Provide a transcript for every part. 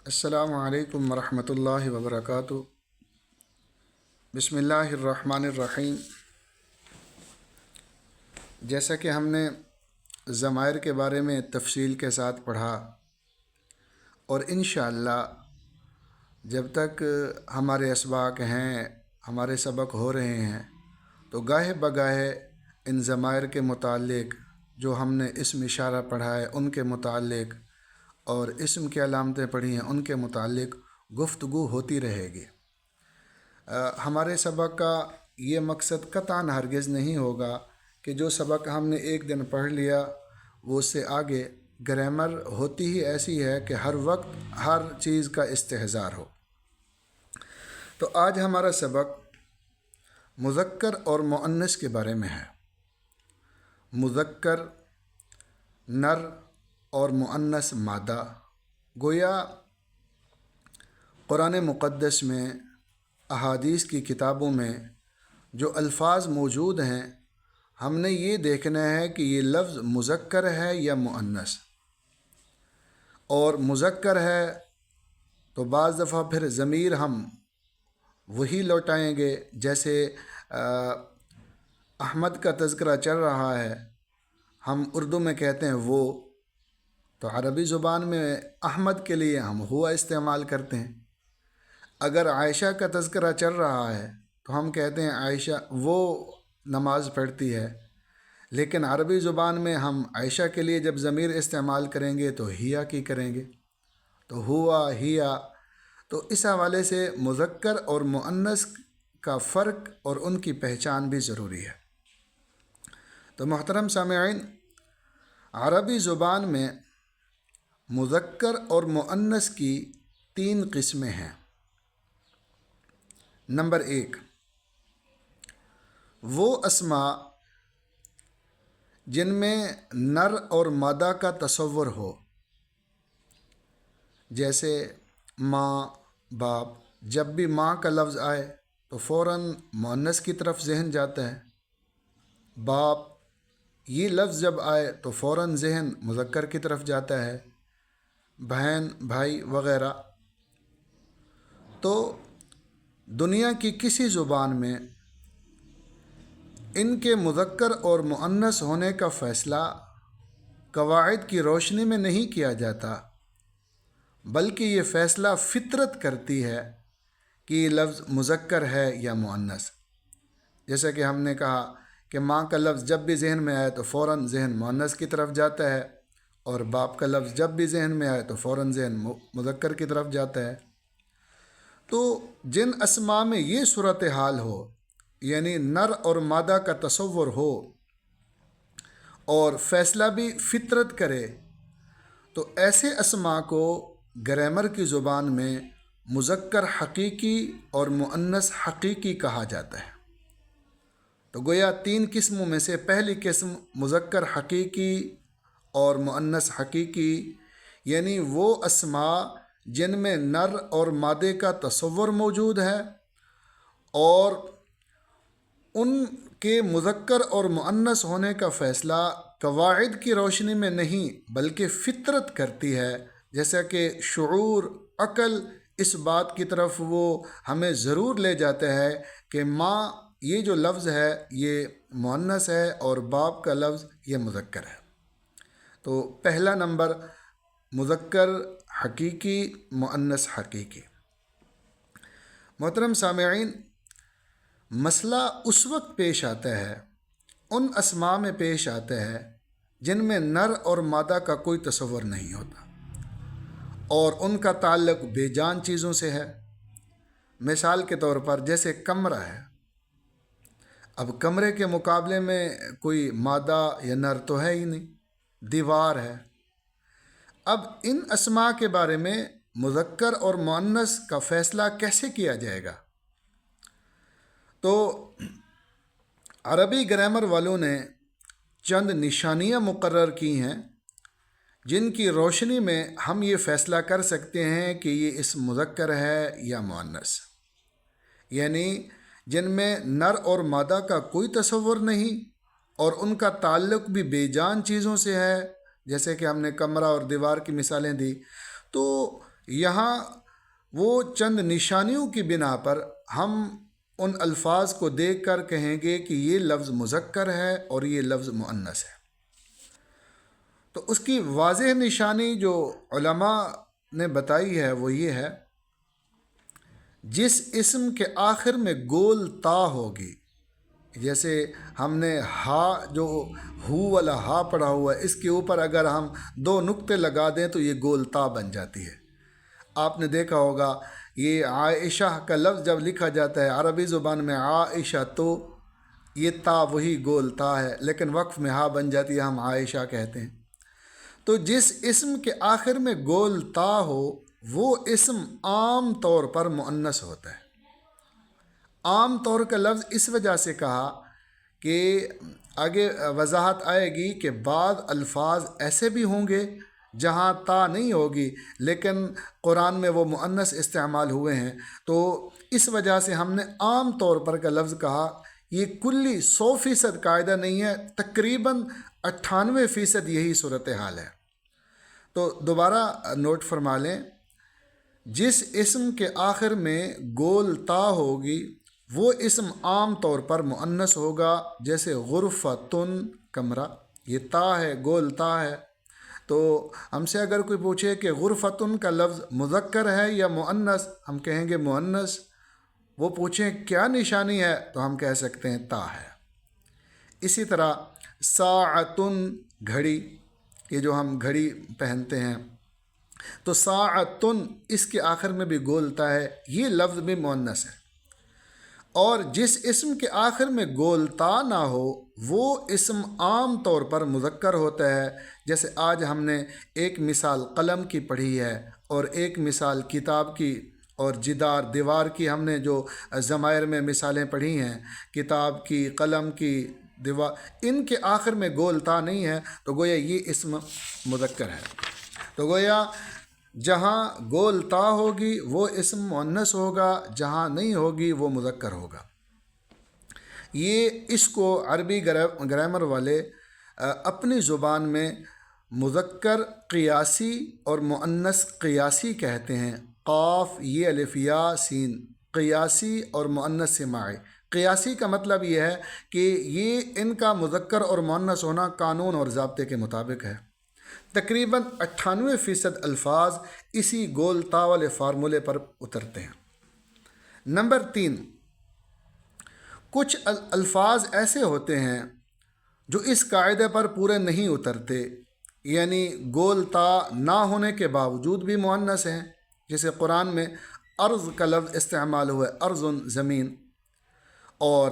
السلام علیکم ورحمۃ اللہ وبرکاتہ۔ بسم اللہ الرحمن الرحیم۔ جیسا کہ ہم نے ضمائر کے بارے میں تفصیل کے ساتھ پڑھا، اور انشاءاللہ جب تک ہمارے اسباق ہیں، ہمارے سبق ہو رہے ہیں، تو گاہے بگاہے ان ضمائر کے متعلق جو ہم نے اسم اشارہ پڑھا ہے ان کے متعلق اور اسم کی علامتیں پڑھی ہیں ان کے متعلق گفتگو ہوتی رہے گی۔ ہمارے سبق کا یہ مقصد قطعاً ہرگز نہیں ہوگا کہ جو سبق ہم نے ایک دن پڑھ لیا وہ اس سے آگے گرامر ہوتی ہی ایسی ہے کہ ہر وقت ہر چیز کا استحضار ہو۔ تو آج ہمارا سبق مذکر اور مؤنث کے بارے میں ہے۔ مذکر نر اور مؤنث مادہ۔ گویا قرآن مقدس میں، احادیث کی کتابوں میں جو الفاظ موجود ہیں، ہم نے یہ دیکھنا ہے کہ یہ لفظ مذکر ہے یا مؤنث۔ اور مذکر ہے تو بعض دفعہ پھر ضمیر ہم وہی لوٹائیں گے، جیسے احمد کا تذکرہ چل رہا ہے، ہم اردو میں کہتے ہیں وہ، تو عربی زبان میں احمد کے لیے ہم ہوا استعمال کرتے ہیں۔ اگر عائشہ کا تذکرہ چل رہا ہے تو ہم کہتے ہیں عائشہ وہ نماز پڑھتی ہے، لیکن عربی زبان میں ہم عائشہ کے لیے جب ضمیر استعمال کریں گے تو ہیا کی کریں گے، تو ہوا ہیا۔ تو اس حوالے سے مذکر اور مؤنث کا فرق اور ان کی پہچان بھی ضروری ہے۔ تو محترم سامعین، عربی زبان میں مذکر اور مؤنث کی 3 قسمیں ہیں۔ نمبر 1، وہ اسماء جن میں نر اور مادہ کا تصور ہو، جیسے ماں، باپ۔ جب بھی ماں کا لفظ آئے تو فوراً مؤنث کی طرف ذہن جاتا ہے۔ باپ یہ لفظ جب آئے تو فوراً ذہن مذکر کی طرف جاتا ہے۔ بہن، بھائی وغیرہ۔ تو دنیا کی کسی زبان میں ان کے مذکر اور مؤنث ہونے کا فیصلہ قواعد کی روشنی میں نہیں کیا جاتا، بلکہ یہ فیصلہ فطرت کرتی ہے کہ یہ لفظ مذکر ہے یا مؤنث۔ جیسا کہ ہم نے کہا کہ ماں کا لفظ جب بھی ذہن میں آئے تو فوراً ذہن مؤنث کی طرف جاتا ہے، اور باپ کا لفظ جب بھی ذہن میں آئے تو فوراً ذہن مذکر کی طرف جاتا ہے۔ تو جن اسماء میں یہ صورتحال ہو، یعنی نر اور مادہ کا تصور ہو اور فیصلہ بھی فطرت کرے، تو ایسے اسماء کو گرامر کی زبان میں مذکر حقیقی اور مؤنث حقیقی کہا جاتا ہے۔ تو گویا 3 قسموں میں سے پہلی قسم مذکر حقیقی اور مؤنث حقیقی، یعنی وہ اسماء جن میں نر اور مادے کا تصور موجود ہے اور ان کے مذکر اور مؤنث ہونے کا فیصلہ قواعد کی روشنی میں نہیں بلکہ فطرت کرتی ہے، جیسا کہ شعور، عقل اس بات کی طرف وہ ہمیں ضرور لے جاتا ہے کہ ماں یہ جو لفظ ہے یہ مؤنث ہے اور باپ کا لفظ یہ مذکر ہے۔ تو پہلا نمبر مذکر حقیقی، مؤنث حقیقی۔ محترم سامعین، مسئلہ اس وقت پیش آتا ہے، ان اسماء میں پیش آتا ہے جن میں نر اور مادہ کا کوئی تصور نہیں ہوتا اور ان کا تعلق بے جان چیزوں سے ہے۔ مثال کے طور پر جیسے کمرہ ہے، اب کمرے کے مقابلے میں کوئی مادہ یا نر تو ہے ہی نہیں، دیوار ہے۔ اب ان اسماء کے بارے میں مذکر اور مؤنث کا فیصلہ کیسے کیا جائے گا؟ تو عربی گرامر والوں نے چند نشانیاں مقرر کی ہیں جن کی روشنی میں ہم یہ فیصلہ کر سکتے ہیں کہ یہ اسم مذکر ہے یا مؤنث، یعنی جن میں نر اور مادہ کا کوئی تصور نہیں اور ان کا تعلق بھی بے جان چیزوں سے ہے، جیسے کہ ہم نے کمرہ اور دیوار کی مثالیں دی۔ تو یہاں وہ چند نشانیوں کی بنا پر ہم ان الفاظ کو دیکھ کر کہیں گے کہ یہ لفظ مذکر ہے اور یہ لفظ مؤنث ہے۔ تو اس کی واضح نشانی جو علماء نے بتائی ہے وہ یہ ہے، جس اسم کے آخر میں گول تا ہوگی، جیسے ہم نے ہا جو ہو والا ہا پڑھا ہوا ہے، اس کے اوپر اگر ہم 2 نقطے لگا دیں تو یہ گول تا بن جاتی ہے۔ آپ نے دیکھا ہوگا یہ عائشہ کا لفظ جب لکھا جاتا ہے عربی زبان میں عائشہ، تو یہ تا وہی گول تا ہے، لیکن وقف میں ہا بن جاتی ہے، ہم عائشہ کہتے ہیں۔ تو جس اسم کے آخر میں گول تا ہو وہ اسم عام طور پر مؤنث ہوتا ہے۔ عام طور کا لفظ اس وجہ سے کہا کہ آگے وضاحت آئے گی کہ بعض الفاظ ایسے بھی ہوں گے جہاں تا نہیں ہوگی لیکن قرآن میں وہ مؤنث استعمال ہوئے ہیں، تو اس وجہ سے ہم نے عام طور پر کا لفظ کہا۔ یہ کلی 100% قاعدہ نہیں ہے، تقریباً 98% یہی صورتحال ہے۔ تو دوبارہ نوٹ فرما لیں، جس اسم کے آخر میں گول تا ہوگی وہ اسم عام طور پر مؤنث ہوگا، جیسے غرفتن کمرہ، یہ تا ہے، گول تا ہے۔ تو ہم سے اگر کوئی پوچھے کہ غرفتن کا لفظ مذکر ہے یا مؤنث، ہم کہیں گے مؤنث۔ وہ پوچھیں کیا نشانی ہے تو ہم کہہ سکتے ہیں تا ہے۔ اسی طرح ساعتن گھڑی، یہ جو ہم گھڑی پہنتے ہیں، تو ساعتن اس کے آخر میں بھی گول تا ہے، یہ لفظ بھی مؤنث ہے۔ اور جس اسم کے آخر میں گول تا نہ ہو وہ اسم عام طور پر مذکر ہوتا ہے، جیسے آج ہم نے ایک مثال قلم کی پڑھی ہے اور ایک مثال کتاب کی اور جدار دیوار کی، ہم نے جو ضمائر میں مثالیں پڑھی ہیں، کتاب کی، قلم کی، دیوار، ان کے آخر میں گول تا نہیں ہے، تو گویا یہ اسم مذکر ہے۔ تو گویا جہاں گول تا ہوگی وہ اسم مؤنث ہوگا، جہاں نہیں ہوگی وہ مذکر ہوگا۔ یہ اس کو عربی گرامر والے اپنی زبان میں مذکر قیاسی اور مؤنث قیاسی کہتے ہیں۔ قاف یہ الف یا سین، قیاسی اور مؤنث سماعی۔ قیاسی کا مطلب یہ ہے کہ یہ ان کا مذکر اور مؤنث ہونا قانون اور ضابطے کے مطابق ہے۔ تقریباً 98% الفاظ اسی گول تا والے فارمولے پر اترتے ہیں۔ نمبر 3، کچھ الفاظ ایسے ہوتے ہیں جو اس قاعدے پر پورے نہیں اترتے، یعنی گول تا نہ ہونے کے باوجود بھی مؤنث ہیں، جیسے قرآن میں ارض کا لفظ استعمال ہوا ہے، ارضن زمین، اور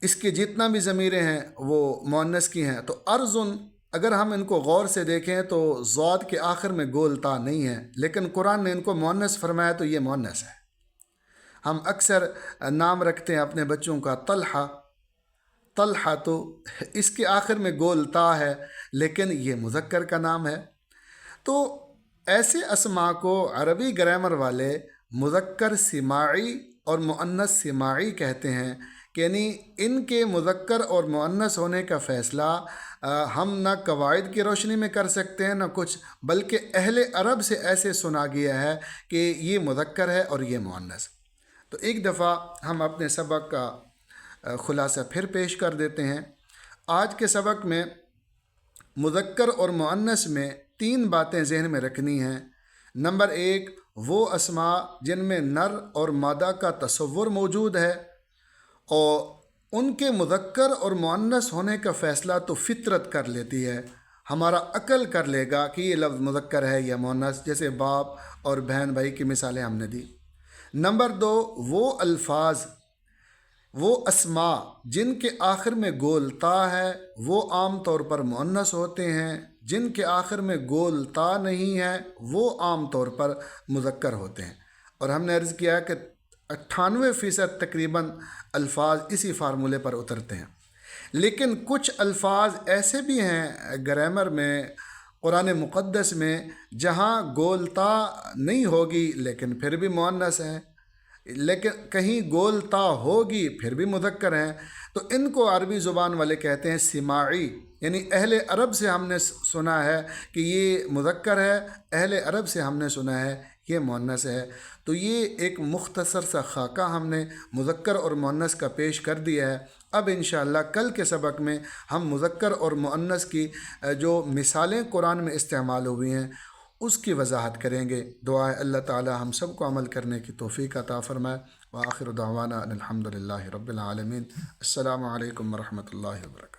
اس کے جتنا بھی ضمیریں ہیں وہ مؤنث کی ہیں۔ تو ارضن اگر ہم ان کو غور سے دیکھیں تو ضاد کے آخر میں گول تا نہیں ہے، لیکن قرآن نے ان کو مؤنث فرمایا تو یہ مؤنث ہے۔ ہم اکثر نام رکھتے ہیں اپنے بچوں کا طلحہ، طلحہ، تو اس کے آخر میں گول تا ہے لیکن یہ مذکر کا نام ہے۔ تو ایسے اسماء کو عربی گرامر والے مذکر سماعی اور مؤنث سماعی کہتے ہیں، کہ یعنی ان کے مذکر اور مؤنث ہونے کا فیصلہ ہم نہ قواعد کی روشنی میں کر سکتے ہیں نہ کچھ، بلکہ اہل عرب سے ایسے سنا گیا ہے کہ یہ مذکر ہے اور یہ مؤنث۔ تو ایک دفعہ ہم اپنے سبق کا خلاصہ پھر پیش کر دیتے ہیں۔ آج کے سبق میں مذکر اور مؤنث میں 3 باتیں ذہن میں رکھنی ہیں۔ نمبر 1، وہ اسماء جن میں نر اور مادہ کا تصور موجود ہے، اور ان کے مذکر اور مؤنث ہونے کا فیصلہ تو فطرت کر لیتی ہے، ہمارا عقل کر لے گا کہ یہ لفظ مذکر ہے یا مؤنث، جیسے باپ اور بہن بھائی کی مثالیں ہم نے دی۔ نمبر 2، وہ الفاظ، وہ اسماء جن کے آخر میں گول تا ہے وہ عام طور پر مؤنث ہوتے ہیں، جن کے آخر میں گول تا نہیں ہے وہ عام طور پر مذکر ہوتے ہیں۔ اور ہم نے عرض کیا کہ 98% تقریباً الفاظ اسی فارمولے پر اترتے ہیں۔ لیکن کچھ الفاظ ایسے بھی ہیں گرامر میں، قرآن مقدس میں، جہاں گول تا نہیں ہوگی لیکن پھر بھی مؤنث ہیں، لیکن کہیں گول تا ہوگی پھر بھی مذکر ہیں، تو ان کو عربی زبان والے کہتے ہیں سماعی، یعنی اہل عرب سے ہم نے سنا ہے کہ یہ مذکر ہے، اہل عرب سے ہم نے سنا ہے یہ مؤنث ہے۔ تو یہ ایک مختصر سا خاکہ ہم نے مذکر اور مؤنث کا پیش کر دیا ہے۔ اب انشاءاللہ کل کے سبق میں ہم مذکر اور مؤنث کی جو مثالیں قرآن میں استعمال ہوئی ہیں اس کی وضاحت کریں گے۔ دعا ہے اللہ تعالی ہم سب کو عمل کرنے کی توفیق عطا فرمائے۔ وآخر دعوانا ان الحمد للہ رب العالمین۔ السلام علیکم ورحمۃ اللہ وبرکاتہ۔